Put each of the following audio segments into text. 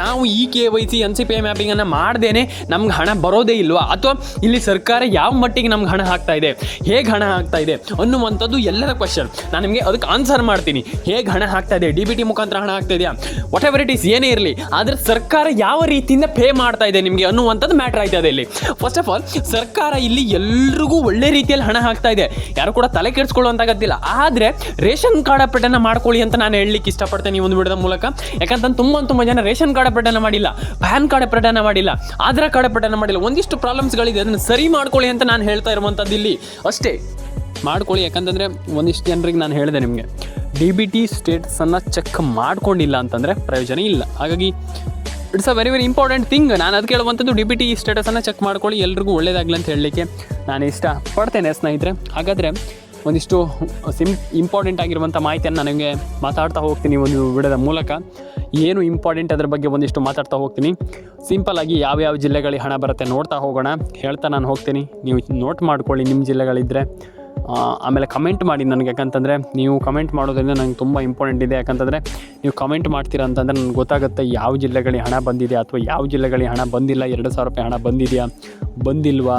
ನಾವು ಈ KYC NCPI ಮ್ಯಾಪಿಂಗನ್ನು ಮಾಡ್ದೇನೆ ನಮ್ಗೆ ಹಣ ಬರೋದೇ ಇಲ್ವಾ, ಅಥವಾ ಇಲ್ಲಿ ಸರ್ಕಾರ ಯಾವ ಮಟ್ಟಿಗೆ ನಮ್ಗೆ ಹಣ ಹಾಕ್ತಾ ಇದೆ, ಹೇಗೆ ಹಣ ಹಾಕ್ತಾ ಇದೆ ಅನ್ನುವಂಥದ್ದು ಎಲ್ಲರ ಕ್ವಶನ್. ನಾನು ನಿಮಗೆ ಅದಕ್ಕೆ ಆನ್ಸರ್ ಮಾಡ್ತೀನಿ. ಹೇಗೆ ಹಣ ಹಾಕ್ತಾ ಇದೆ, DBT ಮುಖಾಂತರ ಹಣ ಹಾಕ್ತಾ ಇದೆಯಾ, ವಾಟ್ ಎವರ್ ಇಟ್ ಈಸ್, ಏನೇ ಇರಲಿ, ಆದರೆ ಸರ್ಕಾರ ಯಾವ ರೀತಿಯಿಂದ ಪೇ ಮಾಡ್ತಾ ಇದೆ ನಿಮಗೆ ಅನ್ನುವಂಥದ್ದು ಮ್ಯಾಟ್ರ್ ಆಯ್ತದೆ ಇಲ್ಲಿ. ಫಸ್ಟ್ ಆಫ್ ಆಲ್ ಸರ್ಕಾರ ಇಲ್ಲಿ ಎಲ್ರಿಗೂ ಒಳ್ಳೆ ರೀತಿಯಲ್ಲಿ ಹಣ ಹಾಕ್ತಾ ಇದೆ, ಯಾರು ಕೂಡ ತಲೆ ಕೆಡಿಸ್ಕೊಳ್ಳುವಂತಾಗತ್ತಿಲ್ಲ. ಆದರೆ ರೇಷನ್ ಕಾರ್ಡ್ ಅಪ್ಡೇಟನ್ನು ಮಾಡ್ಕೊಳ್ಳಿ ಅಂತ ನಾನು ಹೇಳಲಿಕ್ಕೆ ಇಷ್ಟಪಡ್ತೇನೆ ಈ ಒಂದು ವಿಡಿಯೋದ ಮೂಲಕ. ಯಾಕಂತಂದ್ರೆ ತುಂಬ ಜನ ರೇಷನ್ ಕಾರ್ಡ್ ಅಪ್ಡೇಟನ್ನು ಮಾಡಿಲ್ಲ, ಪ್ಯಾನ್ ಕಾರ್ಡ್ ಅಪ್ಡೇಟನ್ನು ಮಾಡಿಲ್ಲ, ಆಧಾರ್ ಕಾರ್ಡ್ ಅಪ್ಡೇಟನ್ನು ಮಾಡಿಲ್ಲ. ಒಂದಿಷ್ಟು ಪ್ರಾಬ್ಲಮ್ಸ್ಗಳಿದೆ, ಅದನ್ನು ಸರಿ ಮಾಡ್ಕೊಳ್ಳಿ ಅಂತ ನಾನು ಹೇಳ್ತಾ ಇರುವಂಥದ್ದು ಇಲ್ಲಿ ಅಷ್ಟೇ. ಮಾಡ್ಕೊಳ್ಳಿ. ಯಾಕಂತಂದರೆ ಒಂದಿಷ್ಟು ಜನರಿಗೆ ನಾನು ಹೇಳಿದೆ ನಿಮಗೆ, DBT ಸ್ಟೇಟಸನ್ನು ಚೆಕ್ ಮಾಡ್ಕೊಂಡಿಲ್ಲ ಅಂತಂದರೆ ಪ್ರಯೋಜನ ಇಲ್ಲ. ಹಾಗಾಗಿ it's a very important thing. ನಾನು ಅದಕ್ಕೆ ಹೇಳುವಂಥದ್ದು DBT ಸ್ಟೇಟಸನ್ನು ಚೆಕ್ ಮಾಡ್ಕೊಳ್ಳಿ, ಎಲ್ರಿಗೂ ಒಳ್ಳೇದಾಗಲಿ ಅಂತ ಹೇಳಲಿಕ್ಕೆ ನಾನು ಇಷ್ಟಪಡ್ತೇನೆ ಸ್ನೇಹಿತರೆ. ಹಾಗಾದರೆ ಒಂದಿಷ್ಟು ಇಂಪಾರ್ಟೆಂಟ್ ಆಗಿರುವಂಥ ಮಾಹಿತಿಯನ್ನು ನನಗೆ ಮಾತಾಡ್ತಾ ಹೋಗ್ತೀನಿ ಒಂದು ವಿಡಿಯೋದ ಮೂಲಕ. ಏನು ಇಂಪಾರ್ಟೆಂಟ್ ಅದರ ಬಗ್ಗೆ ಒಂದಿಷ್ಟು ಮಾತಾಡ್ತಾ ಹೋಗ್ತೀನಿ. ಸಿಂಪಲ್ಲಾಗಿ ಯಾವ್ಯಾವ ಜಿಲ್ಲೆಗಳಿಗೆ ಹಣ ಬರುತ್ತೆ ನೋಡ್ತಾ ಹೋಗೋಣ, ಹೇಳ್ತಾ ನಾನು ಹೋಗ್ತೀನಿ. ನೀವು ನೋಟ್ ಮಾಡ್ಕೊಳ್ಳಿ ನಿಮ್ಮ ಜಿಲ್ಲೆಗಳಿದ್ದರೆ. ಆಮೇಲೆ ಕಮೆಂಟ್ ಮಾಡಿ ನನಗೆ, ಯಾಕಂತಂದರೆ ನೀವು ಕಮೆಂಟ್ ಮಾಡೋದ್ರಿಂದ ನಂಗೆ ತುಂಬ ಇಂಪಾರ್ಟೆಂಟ್ ಇದೆ. ಯಾಕಂತಂದರೆ ನೀವು ಕಮೆಂಟ್ ಮಾಡ್ತೀರಾ ಅಂತಂದರೆ ನನಗೆ ಗೊತ್ತಾಗುತ್ತೆ ಯಾವ ಜಿಲ್ಲೆಗಳಿಗೆ ಹಣ ಬಂದಿದೆ ಅಥವಾ ಯಾವ ಜಿಲ್ಲೆಗಳಿಗೆ ಹಣ ಬಂದಿಲ್ಲ, 2,000 ರೂಪಾಯಿ ಹಣ ಬಂದಿದೆಯಾ ಬಂದಿಲ್ವಾ,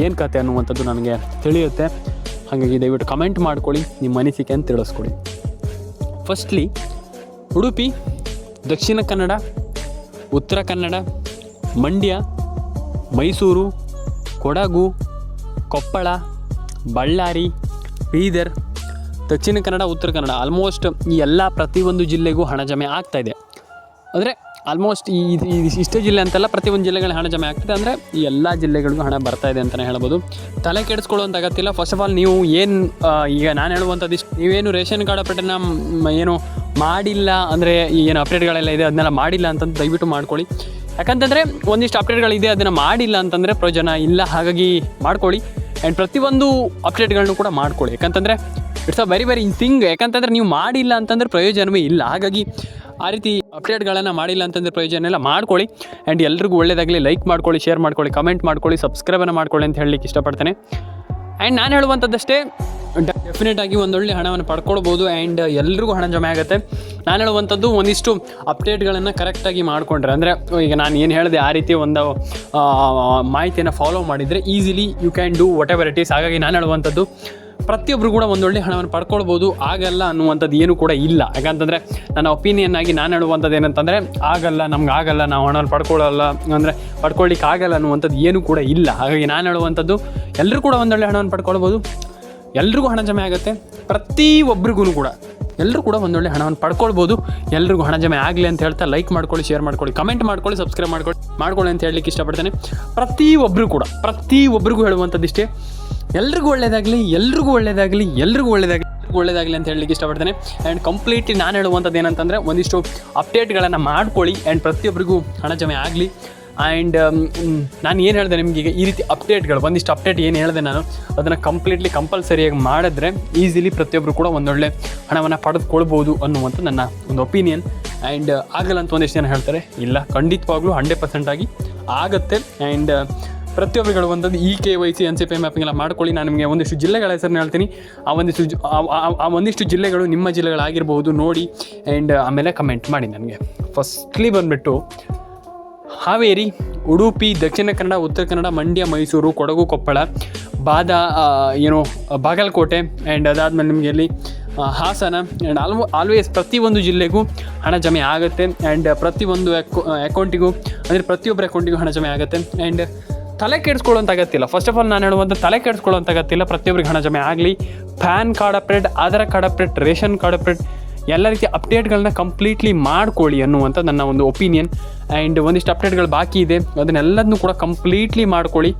ಏನು ಕತೆ ಅನ್ನುವಂಥದ್ದು ನನಗೆ ತಿಳಿಯುತ್ತೆ. ಹಾಗಾಗಿ ದಯವಿಟ್ಟು ಕಮೆಂಟ್ ಮಾಡ್ಕೊಳ್ಳಿ, ನಿಮ್ಮ ಅನಿಸಿಕೆಯನ್ನು ತಿಳಿಸ್ಕೊಡಿ. ಫಸ್ಟ್ಲಿ ಉಡುಪಿ, ದಕ್ಷಿಣ ಕನ್ನಡ, ಉತ್ತರ ಕನ್ನಡ, ಮಂಡ್ಯ, ಮೈಸೂರು, ಕೊಡಗು, ಕೊಪ್ಪಳ, ಬಳ್ಳಾರಿ, ಬೀದರ್, ದಕ್ಷಿಣ ಕನ್ನಡ, ಉತ್ತರ ಕನ್ನಡ, ಆಲ್ಮೋಸ್ಟ್ ಈ ಎಲ್ಲ ಪ್ರತಿಯೊಂದು ಜಿಲ್ಲೆಗೂ ಹಣ ಜಮೆ ಆಗ್ತಾಯಿದೆ. ಅಂದರೆ ಆಲ್ಮೋಸ್ಟ್ ಇಷ್ಟೇ ಜಿಲ್ಲೆ ಅಂತಲ್ಲ, ಪ್ರತಿಯೊಂದು ಜಿಲ್ಲೆಗಳ ಹಣ ಜಮೆ ಆಗ್ತದೆ. ಅಂದರೆ ಈ ಎಲ್ಲ ಜಿಲ್ಲೆಗಳಿಗೂ ಹಣ ಬರ್ತಾಯಿದೆ ಅಂತಲೇ ಹೇಳ್ಬೋದು. ತಲೆ ಕೆಡಿಸ್ಕೊಳ್ಳುವಂಥ ಅಗತ್ಯ. ಫಸ್ಟ್ ಆಫ್ ಆಲ್ ನೀವು ಏನು ಈಗ ನಾನು ಹೇಳುವಂಥದ್ದು ಇಷ್ಟು, ನೀವೇನು ರೇಷನ್ ಕಾರ್ಡ್ ಅಪ್ಡೇಟನ್ನು ಏನು ಮಾಡಿಲ್ಲ ಅಂದರೆ ಏನು ಅಪ್ಡೇಟ್ಗಳೆಲ್ಲ ಇದೆ ಅದನ್ನೆಲ್ಲ ಮಾಡಿಲ್ಲ ಅಂತಂದು ದಯವಿಟ್ಟು ಮಾಡ್ಕೊಳ್ಳಿ. ಯಾಕಂತಂದರೆ ಒಂದಿಷ್ಟು ಅಪ್ಡೇಟ್ಗಳಿದೆ, ಅದನ್ನು ಮಾಡಿಲ್ಲ ಅಂತಂದರೆ ಪ್ರಯೋಜನ ಇಲ್ಲ. ಹಾಗಾಗಿ ಮಾಡ್ಕೊಳ್ಳಿ. ಆ್ಯಂಡ್ ಪ್ರತಿಯೊಂದು ಅಪ್ಡೇಟ್ಗಳನ್ನು ಕೂಡ ಮಾಡ್ಕೊಳ್ಳಿ. ಯಾಕಂತಂದರೆ ಇಟ್ಸ್ ಅ ವೆರಿ ಥಿಂಗ್. ಯಾಕಂತಂದರೆ ನೀವು ಮಾಡಿಲ್ಲ ಅಂತಂದರೆ ಪ್ರಯೋಜನವೇ ಇಲ್ಲ. ಹಾಗಾಗಿ ಆ ರೀತಿ ಅಪ್ಡೇಟ್ಗಳನ್ನು ಮಾಡಿಲ್ಲ ಅಂತಂದರೆ ಪ್ರಯೋಜನ ಎಲ್ಲ ಮಾಡ್ಕೊಳ್ಳಿ. ಆ್ಯಂಡ್ ಎಲ್ರಿಗೂ ಒಳ್ಳೆಯದಾಗಲಿ. ಲೈಕ್ ಮಾಡ್ಕೊಳ್ಳಿ, ಶೇರ್ ಮಾಡ್ಕೊಳ್ಳಿ, ಕಮೆಂಟ್ ಮಾಡ್ಕೊಳ್ಳಿ, ಸಬ್ಸ್ಕ್ರೈಬನ್ನು ಮಾಡ್ಕೊಳ್ಳಿ ಅಂತ ಹೇಳಲಿಕ್ಕೆ ಇಷ್ಟಪಡ್ತೇನೆ. ಆ್ಯಂಡ್ ನಾನು ಹೇಳುವಂಥದ್ದಷ್ಟೇ, ಡೆಫಿನೆಟಾಗಿ ಒಂದೊಳ್ಳೆ ಹಣವನ್ನು ಪಡ್ಕೊಳ್ಬೋದು. ಆ್ಯಂಡ್ ಎಲ್ರಿಗೂ ಹಣ ಜಮೆ ಆಗುತ್ತೆ. ನಾನು ಹೇಳುವಂಥದ್ದು ಒಂದಿಷ್ಟು ಅಪ್ಡೇಟ್ಗಳನ್ನು ಕರೆಕ್ಟಾಗಿ ಮಾಡಿಕೊಂಡ್ರೆ, ಅಂದರೆ ಈಗ ನಾನು ಏನು ಹೇಳಿದೆ ಆ ರೀತಿ ಒಂದು ಮಾಹಿತಿಯನ್ನು ಫಾಲೋ ಮಾಡಿದರೆ easily you can do whatever it is. ಹಾಗಾಗಿ ನಾನು ಹೇಳುವಂಥದ್ದು ಪ್ರತಿಯೊಬ್ಬರು ಕೂಡ ಒಂದೊಳ್ಳೆ ಹಣವನ್ನು ಪಡ್ಕೊಳ್ಬೋದು. ಆಗಲ್ಲ ಅನ್ನುವಂಥದ್ದು ಏನು ಕೂಡ ಇಲ್ಲ. ಯಾಕಂತಂದರೆ ನನ್ನ ಒಪಿನಿಯನ್ ಆಗಿ ನಾನು ಹೇಳುವಂಥದ್ದು ಏನಂತಂದರೆ, ಆಗಲ್ಲ, ನಮ್ಗೆ ಆಗಲ್ಲ, ನಾವು ಹಣವನ್ನು ಪಡ್ಕೊಳ್ಳಲ್ಲ ಅಂದರೆ ಪಡ್ಕೊಳ್ಳಿಕ್ಕೆ ಆಗಲ್ಲ ಅನ್ನುವಂಥದ್ದು ಏನು ಕೂಡ ಇಲ್ಲ. ಹಾಗಾಗಿ ನಾನು ಹೇಳುವಂಥದ್ದು ಎಲ್ಲರೂ ಕೂಡ ಒಂದೊಳ್ಳೆ ಹಣವನ್ನು ಪಡ್ಕೊಳ್ಬೋದು. ಎಲ್ರಿಗೂ ಹಣ ಜಮೆ ಆಗುತ್ತೆ. ಪ್ರತಿಯೊಬ್ಬರಿಗೂ ಕೂಡ ಎಲ್ಲರೂ ಕೂಡ ಒಂದೊಳ್ಳೆ ಹಣವನ್ನು ಪಡ್ಕೊಳ್ಬೋದು. ಎಲ್ರಿಗೂ ಹಣ ಜಮೆ ಆಗಲಿ ಅಂತ ಹೇಳ್ತಾ ಲೈಕ್ ಮಾಡ್ಕೊಳ್ಳಿ, ಶೇರ್ ಮಾಡ್ಕೊಳ್ಳಿ, ಕಮೆಂಟ್ ಮಾಡ್ಕೊಳ್ಳಿ, ಸಬ್ಸ್ಕ್ರೈಬ್ ಮಾಡ್ಕೊಳ್ಳಿ ಅಂತ ಹೇಳಲಿಕ್ಕೆ ಇಷ್ಟಪಡ್ತೇನೆ. ಪ್ರತಿಯೊಬ್ಬರಿಗೂ ಹೇಳುವಂಥದ್ದು ಇಷ್ಟೇ, ಎಲ್ರಿಗೂ ಒಳ್ಳೆಯದಾಗಲಿ, ಎಲ್ರಿಗೂ ಒಳ್ಳೆಯದಾಗಲಿ, ಎಲ್ರಿಗೂ ಒಳ್ಳೆಯದಾಗಲಿ ಅಂತ ಹೇಳಲಿಕ್ಕೆ ಇಷ್ಟಪಡ್ತೇನೆ. ಆ್ಯಂಡ್ ಕಂಪ್ಲೀಟ್ಲಿ ನಾನು ಹೇಳುವಂಥದ್ದು ಏನಂತಂದರೆ ಒಂದಿಷ್ಟು ಅಪ್ಡೇಟ್ಗಳನ್ನು ಮಾಡ್ಕೊಳ್ಳಿ. ಆ್ಯಂಡ್ ಪ್ರತಿಯೊಬ್ಬರಿಗೂ ಹಣ ಜಮೆ ಆಗಲಿ. ಆ್ಯಂಡ್ ನಾನು ಏನು ಹೇಳಿದೆ ನಿಮಗೆ, ಈಗ ಈ ರೀತಿ ಅಪ್ಡೇಟ್ಗಳು ಒಂದಿಷ್ಟು ಅಪ್ಡೇಟ್ ಏನು ಹೇಳಿದೆ ನಾನು ಅದನ್ನು ಕಂಪ್ಲೀಟ್ಲಿ ಕಂಪಲ್ಸರಿಯಾಗಿ ಮಾಡಿದ್ರೆ ಈಸಿಲಿ ಪ್ರತಿಯೊಬ್ಬರು ಕೂಡ ಒಂದೊಳ್ಳೆ ಹಣವನ್ನು ಪಡೆದುಕೊಳ್ಬೋದು ಅನ್ನುವಂಥ ನನ್ನ ಒಂದು ಒಪಿನಿಯನ್. ಆ್ಯಂಡ್ ಆಗಲ್ಲ ಅಂತ ಒಂದಿಷ್ಟು ಜನ ಹೇಳ್ತಾರೆ, ಇಲ್ಲ, ಖಂಡಿತವಾಗ್ಲೂ 100% ಆಗಿ ಆಗುತ್ತೆ. ಆ್ಯಂಡ್ ಪ್ರತಿಯೊಬ್ಬರು ಹೇಳುವಂಥದ್ದು ಈ KYC NCPI ಮ್ಯಾಪಿಂಗ್ ಎಲ್ಲ ಮಾಡ್ಕೊಳ್ಳಿ. ನಾನು ನಿಮಗೆ ಒಂದಿಷ್ಟು ಜಿಲ್ಲೆಗಳ ಹೆಸರನ್ನು ಹೇಳ್ತೀನಿ. ಆ ಒಂದಿಷ್ಟು ಜಿಲ್ಲೆಗಳು ನಿಮ್ಮ ಜಿಲ್ಲೆಗಳಾಗಿರ್ಬೋದು, ನೋಡಿ. ಆ್ಯಂಡ್ ಆಮೇಲೆ ಕಮೆಂಟ್ ಮಾಡಿ ನನಗೆ. ಫಸ್ಟ್ಲಿ ಬಂದುಬಿಟ್ಟು ಹಾವೇರಿ, ಉಡುಪಿ, ದಕ್ಷಿಣ ಕನ್ನಡ, ಉತ್ತರ ಕನ್ನಡ, ಮಂಡ್ಯ, ಮೈಸೂರು, ಕೊಡಗು, ಕೊಪ್ಪಳ, ಬಾಗಲಕೋಟೆ, ಆ್ಯಂಡ್ ಅದಾದಮೇಲೆ ನಿಮಗೆ ಇಲ್ಲಿ ಹಾಸನ. ಆ್ಯಂಡ್ ಆಲ್ವೇಸ್ ಪ್ರತಿಯೊಂದು ಜಿಲ್ಲೆಗೂ ಹಣ ಜಮೆ ಆಗುತ್ತೆ. ಆ್ಯಂಡ್ ಪ್ರತಿಯೊಂದು ಅಕೌಂಟಿಗೂ, ಅಂದರೆ ಪ್ರತಿಯೊಬ್ಬರ ಅಕೌಂಟಿಗೂ ಹಣ ಜಮೆ ಆಗುತ್ತೆ. ಆ್ಯಂಡ್ ತಲೆ ಕೆಡಿಸ್ಕೊಳ್ಳೋಂಥ ಅಗತ್ಯ. ಫಸ್ಟ್ ಆಫ್ ಆಲ್ ನಾನು ಹೇಳುವಂಥ ತಲೆ ಕೆಡಿಸ್ಕೊಳ್ಳೋಂಥ ಅಗತ್ಯ. ಪ್ರತಿಯೊಬ್ಬರಿಗೆ ಹಣ ಜಮೆ ಆಗಲಿ. PAN card update, Aadhaar card update, ration card update, ಎಲ್ಲ ರೀತಿಯ ಅಪ್ಡೇಟ್ಗಳನ್ನ ಕಂಪ್ಲೀಟ್ಲಿ ಮಾಡ್ಕೊಳ್ಳಿ ಅನ್ನುವಂಥ ನನ್ನ ಒಂದು ಒಪಿನಿಯನ್. ಆ್ಯಂಡ್ ಒಂದಿಷ್ಟು ಅಪ್ಡೇಟ್ಗಳು ಬಾಕಿ ಇದೆ, ಅದನ್ನೆಲ್ಲದನ್ನೂ ಕೂಡ ಕಂಪ್ಲೀಟ್ಲಿ ಮಾಡ್ಕೊಳ್ಳಿ.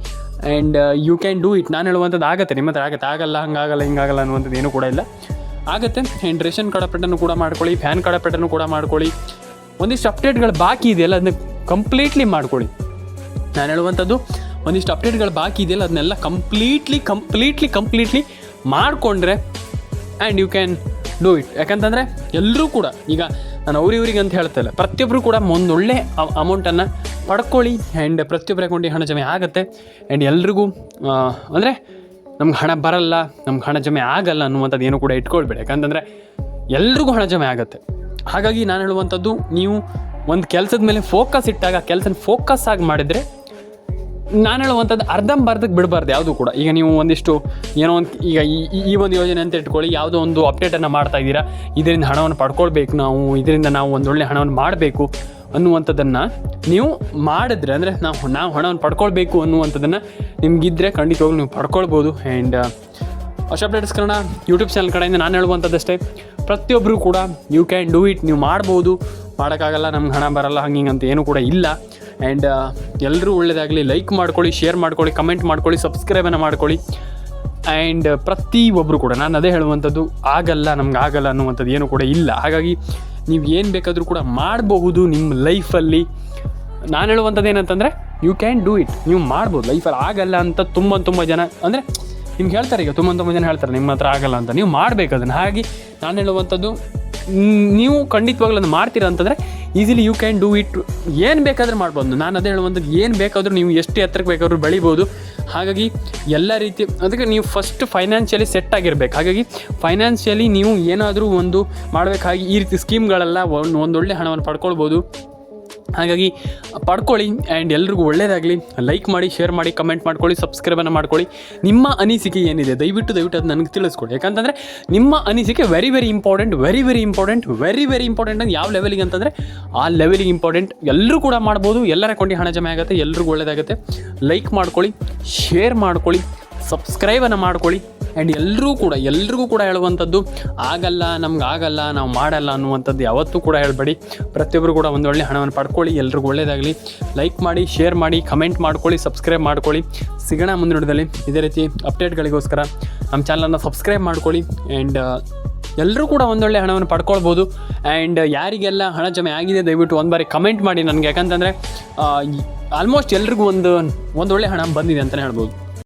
And you can do it. ನಾನು ಹೇಳುವಂಥದ್ದು ಆಗುತ್ತೆ, ನಿಮ್ಮ ಹತ್ರ ಆಗುತ್ತೆ. ಆಗಲ್ಲ, ಹಂಗಾಗಲ್ಲ, ಹಿಂಗಾಗಲ್ಲ ಅನ್ನುವಂಥದ್ದು ಏನೂ ಕೂಡ ಇಲ್ಲ, ಆಗುತ್ತೆ. ಆ್ಯಂಡ್ ರೇಷನ್ ಕಾರ್ಡ್ ಅಪ್ಡೇಟನ್ನು ಕೂಡ ಮಾಡ್ಕೊಳ್ಳಿ, ಪ್ಯಾನ್ ಕಾರ್ಡ್ ಅಪ್ಡೇಟನ್ನು ಕೂಡ ಮಾಡ್ಕೊಳ್ಳಿ. ಒಂದಿಷ್ಟು ಅಪ್ಡೇಟ್ಗಳು ಬಾಕಿ ಇದೆಯಲ್ಲ ಅದನ್ನ ಕಂಪ್ಲೀಟ್ಲಿ ಮಾಡ್ಕೊಳ್ಳಿ. ನಾನು ಹೇಳುವಂಥದ್ದು ಒಂದಿಷ್ಟು ಅಪ್ಡೇಟ್ಗಳು ಬಾಕಿ ಇದೆಯಲ್ಲ ಅದನ್ನೆಲ್ಲ ಕಂಪ್ಲೀಟ್ಲಿ ಮಾಡಿಕೊಂಡ್ರೆ and you can do it. ಯಾಕಂತಂದರೆ ಎಲ್ಲರೂ ಕೂಡ, ಈಗ ನಾನು ಅವ್ರಿಗೆ ಅಂತ ಹೇಳ್ತಾ ಇಲ್ಲ, ಪ್ರತಿಯೊಬ್ಬರು ಕೂಡ ಒಂದೊಳ್ಳೆ ಅಮೌಂಟನ್ನು ಪಡ್ಕೊಳ್ಳಿ. ಆ್ಯಂಡ್ ಪ್ರತಿಯೊಬ್ಬರ ಅಕೌಂಟಿಗೆ ಹಣ ಜಮೆ ಆಗುತ್ತೆ. ಆ್ಯಂಡ್ ಎಲ್ರಿಗೂ ಅಂದರೆ ನಮ್ಗೆ ಹಣ ಬರಲ್ಲ, ನಮ್ಗೆ ಹಣ ಜಮೆ ಆಗಲ್ಲ ಅನ್ನುವಂಥದ್ದು ಏನು ಕೂಡ ಇಟ್ಕೊಳ್ಬೇಡಿ. ಯಾಕಂತಂದರೆ ಎಲ್ರಿಗೂ ಹಣ ಜಮೆ ಆಗುತ್ತೆ. ಹಾಗಾಗಿ ನಾನು ಹೇಳುವಂಥದ್ದು, ನೀವು ಒಂದು ಕೆಲಸದ ಮೇಲೆ ಫೋಕಸ್ ಇಟ್ಟಾಗ ಕೆಲಸನ ಫೋಕಸ್ ಆಗಿ ಮಾಡಿದರೆ ನಾನು ಹೇಳುವಂಥದ್ದು ಅರ್ಧಂಬರ್ಧಕ್ಕೆ ಬಿಡಬಾರ್ದು ಯಾವುದು ಕೂಡ. ಈಗ ನೀವು ಒಂದಿಷ್ಟು ಏನೋ ಒಂದು ಈಗ ಈ ಒಂದು ಯೋಜನೆ ಅಂತ ಇಟ್ಕೊಳ್ಳಿ, ಯಾವುದೋ ಒಂದು ಅಪ್ಡೇಟನ್ನು ಮಾಡ್ತಾ ಇದ್ದೀರಾ, ಇದರಿಂದ ಹಣವನ್ನು ಪಡ್ಕೊಳ್ಬೇಕು ನಾವು, ಇದರಿಂದ ನಾವು ಒಂದೊಳ್ಳೆ ಹಣವನ್ನು ಮಾಡಬೇಕು ಅನ್ನುವಂಥದ್ದನ್ನು ನೀವು ಮಾಡಿದ್ರೆ, ಅಂದರೆ ನಾವು ಹಣವನ್ನು ಪಡ್ಕೊಳ್ಬೇಕು ಅನ್ನುವಂಥದ್ದನ್ನು ನಿಮಗಿದ್ದರೆ ಖಂಡಿತವಾಗ್ಲೂ ನೀವು ಪಡ್ಕೊಳ್ಬೋದು. ಆ್ಯಂಡ್ ವರ್ಷ ಅಪ್ಡೇಟ್ಸ್ ಕನ್ನಡ ಯೂಟ್ಯೂಬ್ ಚಾನಲ್ ಕಡೆಯಿಂದ ನಾನು ಹೇಳುವಂಥದ್ದಷ್ಟೇ, ಪ್ರತಿಯೊಬ್ಬರು ಕೂಡ ಯು ಕ್ಯಾನ್ ಡೂ ಇಟ್. ನೀವು ಮಾಡ್ಬೋದು, ಮಾಡೋಕ್ಕಾಗಲ್ಲ, ನಮ್ಗೆ ಹಣ ಬರಲ್ಲ, ಹಂಗೆ ಅಂತ ಏನೂ ಕೂಡ ಇಲ್ಲ. ಆ್ಯಂಡ್ ಎಲ್ಲರೂ ಒಳ್ಳೆಯದಾಗಲಿ. ಲೈಕ್ ಮಾಡ್ಕೊಳ್ಳಿ, ಶೇರ್ ಮಾಡ್ಕೊಳ್ಳಿ, ಕಮೆಂಟ್ ಮಾಡ್ಕೊಳ್ಳಿ, ಸಬ್ಸ್ಕ್ರೈಬನ್ನು ಮಾಡ್ಕೊಳ್ಳಿ. ಆ್ಯಂಡ್ ಪ್ರತಿಯೊಬ್ಬರು ಕೂಡ ನಾನು ಅದೇ ಹೇಳುವಂಥದ್ದು, ನಮ್ಗೆ ಆಗಲ್ಲ ಅನ್ನುವಂಥದ್ದು ಏನೂ ಕೂಡ ಇಲ್ಲ. ಹಾಗಾಗಿ ನೀವು ಏನು ಬೇಕಾದರೂ ಕೂಡ ಮಾಡಬಹುದು ನಿಮ್ಮ ಲೈಫಲ್ಲಿ. ನಾನು ಹೇಳುವಂಥದ್ದು ಏನಂತಂದರೆ ಯು ಕ್ಯಾನ್ ಡೂ ಇಟ್. ನೀವು ಮಾಡ್ಬೋದು. ಲೈಫಲ್ಲಿ ಆಗಲ್ಲ ಅಂತ ತುಂಬ ಜನ ಅಂದರೆ ನಿಮ್ಗೆ ಹೇಳ್ತಾರೆ, ಈಗ ತುಂಬ ಜನ ಹೇಳ್ತಾರೆ ನಿಮ್ಮ ಹತ್ರ ಆಗಲ್ಲ ಅಂತ. ನೀವು ಮಾಡಬೇಕು ಅದನ್ನು. ಹಾಗೆ ನಾನು ಹೇಳುವಂಥದ್ದು, ನೀವು ಖಂಡಿತವಾಗ್ಲೂ ಅದನ್ನು ಮಾಡ್ತೀರಾ ಅಂತಂದರೆ easily you can do it. ಏನು ಬೇಕಾದರೂ ಮಾಡ್ಬೋದು. ನಾನು ಅದೇ ಹೇಳುವಂಥದ್ದು, ಏನು ಬೇಕಾದರೂ ನೀವು ಎಷ್ಟು ಎತ್ತರಕ್ಕೆ ಬೇಕಾದ್ರೂ ಬೆಳಿಬೋದು. ಹಾಗಾಗಿ ಎಲ್ಲ ರೀತಿ ಅದಕ್ಕೆ ನೀವು ಫಸ್ಟ್ ಫೈನಾನ್ಷಿಯಲಿ ಸೆಟ್ ಆಗಿರ್ಬೇಕು. ಹಾಗಾಗಿ ಫೈನಾನ್ಷಿಯಲಿ ನೀವು ಏನಾದರೂ ಒಂದು ಮಾಡಬೇಕಾಗಿ ಈ ರೀತಿ ಸ್ಕೀಮ್ಗಳೆಲ್ಲ ಒಂದೊಳ್ಳೆ ಹಣವನ್ನು ಪಡ್ಕೊಳ್ಬೋದು. ಹಾಗಾಗಿ ಪಡ್ಕೊಳ್ಳಿ. ಆ್ಯಂಡ್ ಎಲ್ರಿಗೂ ಒಳ್ಳೆಯದಾಗಲಿ. ಲೈಕ್ ಮಾಡಿ, ಶೇರ್ ಮಾಡಿ, ಕಮೆಂಟ್ ಮಾಡ್ಕೊಳ್ಳಿ, ಸಬ್ಸ್ಕ್ರೈಬನ್ನು ಮಾಡ್ಕೊಳ್ಳಿ. ನಿಮ್ಮ ಅನಿಸಿಕೆ ಏನಿದೆ ದಯವಿಟ್ಟು ಅದು ನನಗೆ ತಿಳಿಸ್ಕೊಡಿ. ಯಾಕಂತಂದರೆ ನಿಮ್ಮ ಅನಿಸಿಕೆ ವೆರಿ ಇಂಪಾರ್ಟೆಂಟ್ ಅಂತ. ಯಾವ ಲೆವೆಲಿಗೆ ಅಂತಂದರೆ ಆ ಲೆವೆಲಿಗೆ ಇಂಪಾರ್ಟೆಂಟ್. ಎಲ್ಲರೂ ಕೂಡ ಮಾಡ್ಬೋದು. ಎಲ್ಲರ ಅಕೌಂಟಿಗೆ ಹಣ ಜಮೆ ಆಗುತ್ತೆ, ಎಲ್ರಿಗೂ ಒಳ್ಳೆಯದಾಗುತ್ತೆ. ಲೈಕ್ ಮಾಡ್ಕೊಳ್ಳಿ, ಶೇರ್ ಮಾಡ್ಕೊಳ್ಳಿ, ಸಬ್ಸ್ಕ್ರೈಬನ್ನು ಮಾಡ್ಕೊಳ್ಳಿ. ಆ್ಯಂಡ್ ಎಲ್ರಿಗೂ ಕೂಡ ಹೇಳುವಂಥದ್ದು, ನಮ್ಗೆ ಆಗಲ್ಲ, ನಾವು ಮಾಡಲ್ಲ ಅನ್ನುವಂಥದ್ದು ಯಾವತ್ತೂ ಕೂಡ ಹೇಳಬೇಡಿ. ಪ್ರತಿಯೊಬ್ಬರು ಕೂಡ ಒಂದು ಒಳ್ಳೆ ಹಣವನ್ನು ಪಡ್ಕೊಳ್ಳಿ. ಎಲ್ರಿಗೂ ಒಳ್ಳೆಯದಾಗಲಿ. ಲೈಕ್ ಮಾಡಿ, ಶೇರ್ ಮಾಡಿ, ಕಮೆಂಟ್ ಮಾಡ್ಕೊಳ್ಳಿ, ಸಬ್ಸ್ಕ್ರೈಬ್ ಮಾಡ್ಕೊಳ್ಳಿ. ಸಿಗೋಣ ಮುಂದಿನ ವಿಡಿಯೋದಲ್ಲಿ ಇದೇ ರೀತಿ ಅಪ್ಡೇಟ್ಗಳಿಗೋಸ್ಕರ ನಮ್ಮ ಚಾನಲನ್ನು ಸಬ್ಸ್ಕ್ರೈಬ್ ಮಾಡ್ಕೊಳ್ಳಿ. ಆ್ಯಂಡ್ ಎಲ್ಲರೂ ಕೂಡ ಒಂದೊಳ್ಳೆ ಹಣವನ್ನು ಪಡ್ಕೊಳ್ಬೋದು. ಆ್ಯಂಡ್ ಯಾರಿಗೆಲ್ಲ ಹಣ ಜಮೆ ಆಗಿದೆ ದಯವಿಟ್ಟು ಒಂದು ಬಾರಿ ಕಮೆಂಟ್ ಮಾಡಿ ನನಗೆ. ಯಾಕಂತಂದರೆ ಆಲ್ಮೋಸ್ಟ್ ಎಲ್ರಿಗೂ ಒಂದೊಳ್ಳೆ ಹಣ ಬಂದಿದೆ ಅಂತಲೇ ಹೇಳ್ಬೋದು.